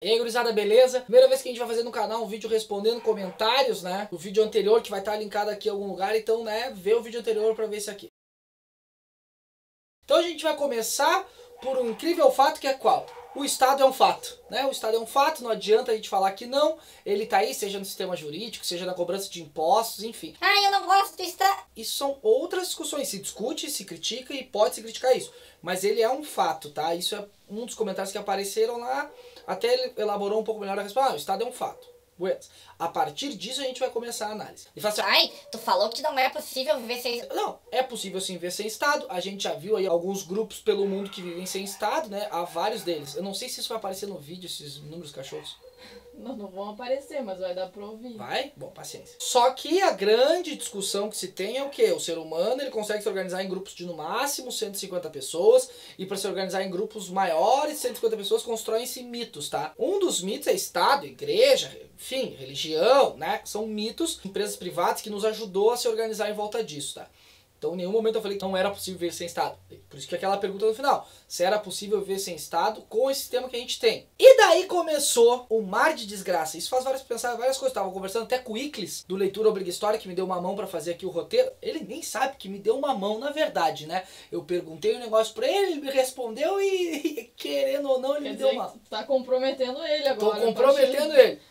E aí, gurizada, beleza? Primeira vez que a gente vai fazer no canal um vídeo respondendo comentários, né? O vídeo anterior que vai estar linkado aqui em algum lugar, então, né, vê o vídeo anterior pra ver isso aqui. Então a gente vai começar por um incrível fato que é qual? O Estado é um fato, né? O Estado é um fato, não adianta a gente falar que não. Ele tá aí, seja no sistema jurídico, seja na cobrança de impostos, enfim. Ah, eu não gosto do Estado. Isso são outras discussões, se discute, se critica e pode se criticar isso. Mas ele é um fato, tá? Isso é um dos comentários que apareceram lá, até ele elaborou um pouco melhor a resposta. Ah, o Estado é um fato. Buenas. A partir disso a gente vai começar a análise. E fala assim, Ai, tu falou que não é possível viver sem... não, é possível sim viver sem Estado. A gente já viu aí alguns grupos pelo mundo que vivem sem Estado, né? Há vários deles. Eu não sei se isso vai aparecer no vídeo, esses números cachorros. Não vão aparecer, mas vai dar pra ouvir. Vai? Bom, paciência. Só que a grande discussão que se tem é o quê? O ser humano, ele consegue se organizar em grupos de no máximo 150 pessoas, e para se organizar em grupos maiores de 150 pessoas, constroem-se mitos, tá? Um dos mitos é Estado, igreja, enfim, religião, né? São mitos, empresas privadas que nos ajudou a se organizar em volta disso, tá? Então, em nenhum momento eu falei que não era possível viver sem Estado. Por isso que aquela pergunta no final. Se era possível viver sem Estado com esse sistema que a gente tem. E daí começou o mar de desgraça. Isso faz pensar várias coisas. Eu tava conversando até com o Iclis, do Leitura Obrigatória, que me deu uma mão pra fazer aqui o roteiro. Ele nem sabe que me deu uma mão, na verdade, né? Eu perguntei um negócio pra ele, ele me respondeu e querendo ou não, ele me deu uma mão. Tá comprometendo ele agora. Tô comprometendo ele.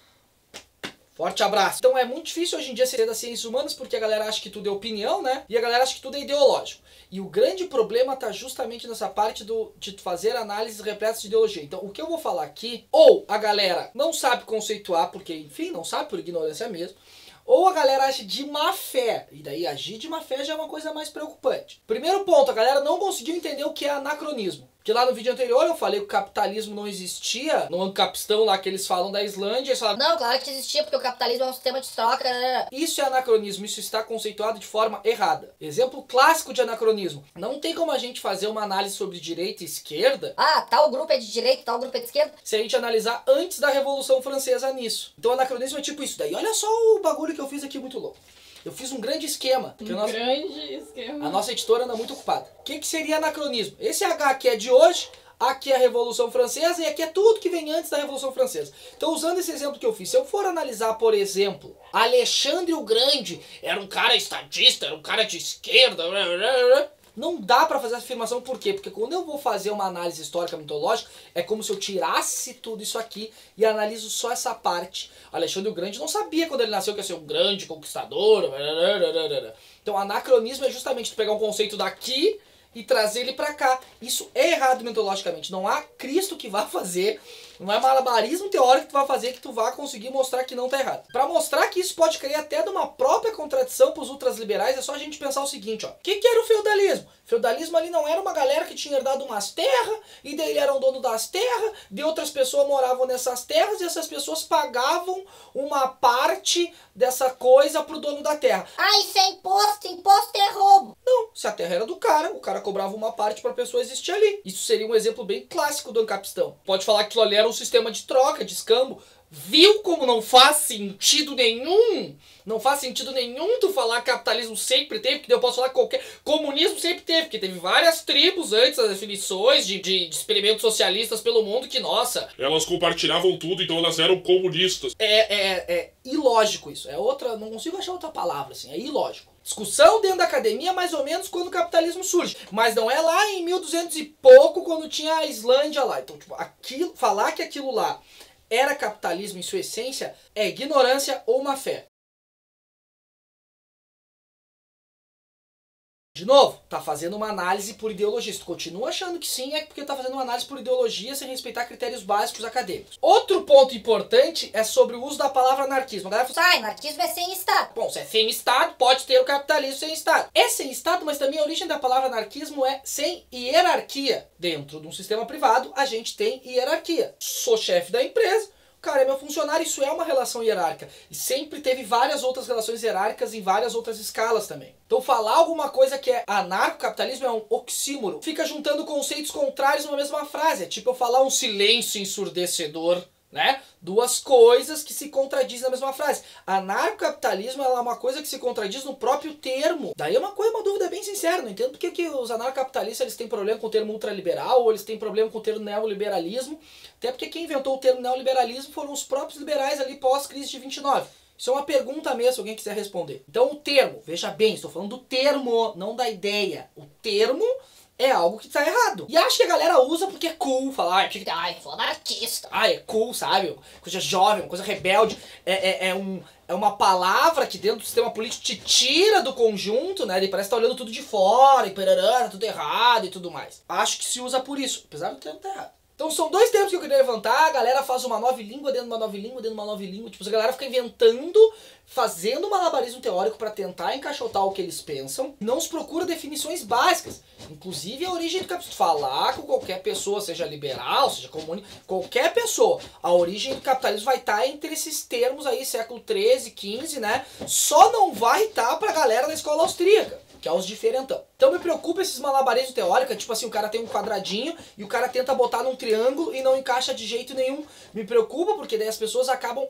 Forte abraço. Então é muito difícil hoje em dia ser das ciências humanas porque a galera acha que tudo é opinião, né? E a galera acha que tudo é ideológico. E o grande problema tá justamente nessa parte de fazer análises repletas de ideologia. Então o que eu vou falar aqui, ou a galera não sabe conceituar, porque enfim, não sabe por ignorância mesmo, ou a galera age de má fé. E daí agir de má fé já é uma coisa mais preocupante. Primeiro ponto, a galera não conseguiu entender o que é anacronismo. Porque lá no vídeo anterior eu falei que o capitalismo não existia, no Ancapistão lá que eles falam da Islândia, eles falam, Não, claro que existia, porque o capitalismo é um sistema de troca. isso é anacronismo, isso está conceituado de forma errada. Exemplo clássico de anacronismo. Não tem como a gente fazer uma análise sobre direita e esquerda Ah, tal grupo é de direita, tal grupo é de esquerda. se a gente analisar antes da Revolução Francesa nisso. Então anacronismo é tipo isso daí. Olha só o bagulho que eu fiz aqui muito louco. Eu fiz um grande esquema. Porque Grande esquema. a nossa editora anda muito ocupada. O que seria anacronismo? Esse H aqui é de hoje, aqui é a Revolução Francesa e aqui é tudo que vem antes da Revolução Francesa. Então, usando esse exemplo que eu fiz, se eu for analisar, por exemplo, Alexandre o Grande era um cara estadista, era um cara de esquerda, não dá pra fazer essa afirmação, por quê? Porque quando eu vou fazer uma análise histórica mitológica, é como se eu tirasse tudo isso aqui e analiso só essa parte. Alexandre o Grande não sabia quando ele nasceu que ia ser um grande conquistador. Então anacronismo é justamente tu pegar um conceito daqui e trazer ele pra cá. Isso é errado mitologicamente. Não há Cristo que vá fazer, não é malabarismo teórico que tu vai fazer que tu vá conseguir mostrar que não tá errado. Pra mostrar que isso pode criar até de uma própria contradição pros ultraliberais, é só a gente pensar o seguinte, ó. O que era o feudalismo? O feudalismo ali não era uma galera que tinha herdado umas terras, e daí ele era um dono das terras, de outras pessoas moravam nessas terras, e essas pessoas pagavam uma parte dessa coisa pro dono da terra. Ah, isso é imposto, imposto é roubo. Não, se a terra era do cara, o cara cobrava uma parte pra pessoa existir ali. Isso seria um exemplo bem clássico do Ancapistão. Pode falar que aquilo ali era um sistema de troca, de escambo. Viu como não faz sentido nenhum? Não faz sentido nenhum tu falar que capitalismo sempre teve, que eu posso falar que qualquer... Comunismo sempre teve, porque teve várias tribos antes das definições de experimentos socialistas pelo mundo que, nossa... Elas compartilhavam tudo, então elas eram comunistas. É ilógico isso. É outra... Não consigo achar outra palavra, assim. É ilógico. Discussão dentro da academia mais ou menos quando o capitalismo surge. Mas não é lá em 1200 e pouco, quando tinha a Islândia lá. Então, tipo, falar que aquilo lá era capitalismo em sua essência é ignorância ou má fé. De novo, tá fazendo uma análise por ideologia. Se tu continua achando que sim, é porque tá fazendo uma análise por ideologia sem respeitar critérios básicos acadêmicos. Outro ponto importante é sobre o uso da palavra anarquismo. A galera fala, Anarquismo é sem Estado. bom, se é sem Estado, pode ter o capitalismo sem Estado. É sem Estado, mas também a origem da palavra anarquismo é sem hierarquia. Dentro de um sistema privado, a gente tem hierarquia. Sou chefe da empresa, o cara é meu funcionário, isso é uma relação hierárquica. E sempre teve várias outras relações hierárquicas em várias outras escalas também. Então falar alguma coisa que é anarcocapitalismo é um oxímoro. Fica juntando conceitos contrários numa mesma frase. É tipo eu falar um silêncio ensurdecedor né? Duas coisas que se contradizem na mesma frase. Anarcocapitalismo é uma coisa que se contradiz no próprio termo. Daí é uma dúvida bem sincera. Não entendo porque que os anarcocapitalistas eles têm problema com o termo ultraliberal ou eles têm problema com o termo neoliberalismo. Até porque quem inventou o termo neoliberalismo foram os próprios liberais ali pós-crise de 29. Isso é uma pergunta mesmo, se alguém quiser responder. Então o termo, veja bem, estou falando do termo, não da ideia. O termo é algo que tá errado. E acho que a galera usa porque é cool falar. Ai, sou anarquista. Ah, é cool, sabe? Coisa jovem, uma coisa rebelde. É uma palavra que dentro do sistema político te tira do conjunto, né? Ele parece que tá olhando tudo de fora e perará, tá tudo errado e tudo mais. Acho que se usa por isso, apesar do termo tá errado. Então são dois termos que eu queria levantar, a galera faz uma nova língua dentro de uma nova língua, dentro de uma nova língua. Tipo, a galera fica inventando, fazendo malabarismo teórico para tentar encaixotar o que eles pensam. Não se procura definições básicas. Inclusive a origem do capitalismo. Falar com qualquer pessoa, seja liberal, seja comunista, qualquer pessoa. A origem do capitalismo vai estar entre esses termos aí, século 13, 15, né? Só não vai estar pra galera da escola austríaca, que é os diferentão. Então me preocupa esses malabarismos teóricos, tipo assim, o cara tem um quadradinho e o cara tenta botar num triângulo e não encaixa de jeito nenhum. Me preocupa porque daí as pessoas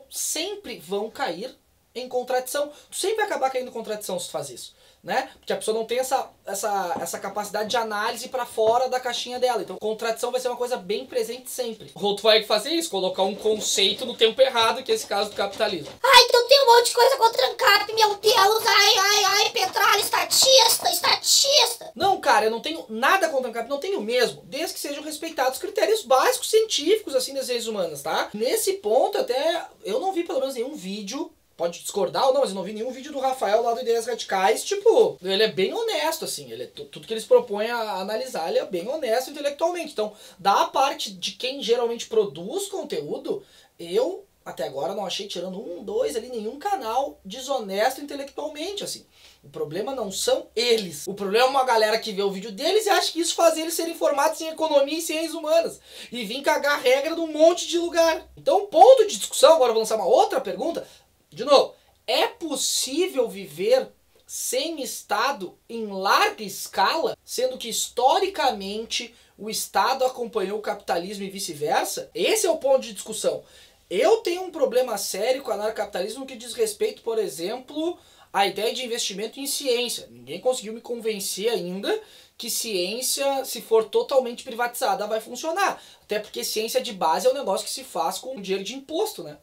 sempre vão cair em contradição. Tu sempre vai acabar caindo em contradição se tu faz isso, né? Porque a pessoa não tem essa capacidade de análise pra fora da caixinha dela. Então contradição vai ser uma coisa bem presente sempre. Ou tu vai fazer isso, colocar um conceito no tempo errado, que é esse caso do capitalismo. Ai, então tem um monte de coisa contra o ANCAP, meu Deus. Ai, Petralha, estatista. Não, cara, eu não tenho nada contra o ANCAP, não tenho mesmo, desde que sejam respeitados os critérios básicos científicos, assim, das leis humanas, tá? Nesse ponto, até, eu não vi pelo menos nenhum vídeo, pode discordar ou não, mas eu não vi nenhum vídeo do Rafael lá do Ideias Radicais, tipo, ele é bem honesto, assim, tudo que eles propõem a analisar, ele é bem honesto intelectualmente. Então, da parte de quem geralmente produz conteúdo, eu, até agora, não achei, tirando dois ali, nenhum canal desonesto intelectualmente, assim. O problema não são eles. O problema é uma galera que vê o vídeo deles e acha que isso faz eles serem formados em economia e ciências humanas. E vir cagar regra num monte de lugar. Então, ponto de discussão, agora eu vou lançar uma outra pergunta. De novo, é possível viver sem Estado em larga escala, sendo que historicamente o Estado acompanhou o capitalismo e vice-versa? Esse é o ponto de discussão. Eu tenho um problema sério com o anarcocapitalismo que diz respeito, por exemplo, à ideia de investimento em ciência. Ninguém conseguiu me convencer ainda que ciência, se for totalmente privatizada, vai funcionar. Até porque ciência de base é um negócio que se faz com dinheiro de imposto, né?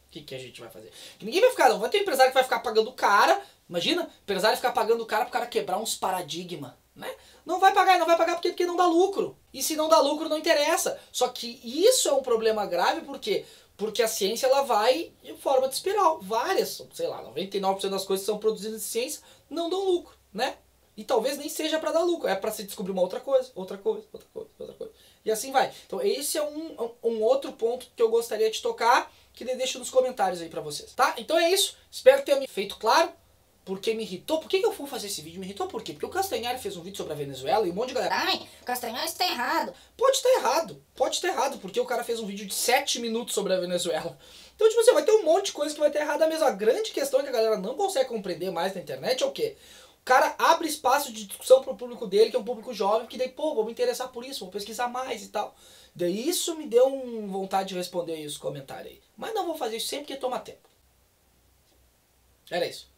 O que a gente vai fazer? Que ninguém vai ficar, não vai ter um empresário que vai ficar pagando o cara, imagina, o empresário ficar pagando o cara pro cara quebrar uns paradigmas, né? Não vai pagar porque não dá lucro. E se não dá lucro, não interessa. Só que isso é um problema grave, por quê? Porque a ciência, ela vai em forma de espiral. Várias, sei lá, 99% das coisas que são produzidas em ciência não dão lucro, né? E talvez nem seja para dar lucro, é para se descobrir uma outra coisa. E assim vai. Então esse é um outro ponto que eu gostaria de tocar, que deixo nos comentários aí pra vocês, tá? Então é isso, espero ter me feito claro, porque me irritou. Por que eu fui fazer esse vídeo? Me irritou por quê? Porque o Castanhari fez um vídeo sobre a Venezuela e um monte de galera... Ai, o Castanhari está errado. Pode estar errado, porque o cara fez um vídeo de 7 minutos sobre a Venezuela. Então, tipo assim, vai ter um monte de coisa que vai ter errada mesmo. A grande questão é que a galera não consegue compreender mais na internet é o quê? O cara abre espaço de discussão pro público dele, que é um público jovem, que daí, pô, vou me interessar por isso, vou pesquisar mais e tal. Daí isso me deu vontade de responder aí os comentários aí. Mas não vou fazer isso sempre que toma tempo. Era isso.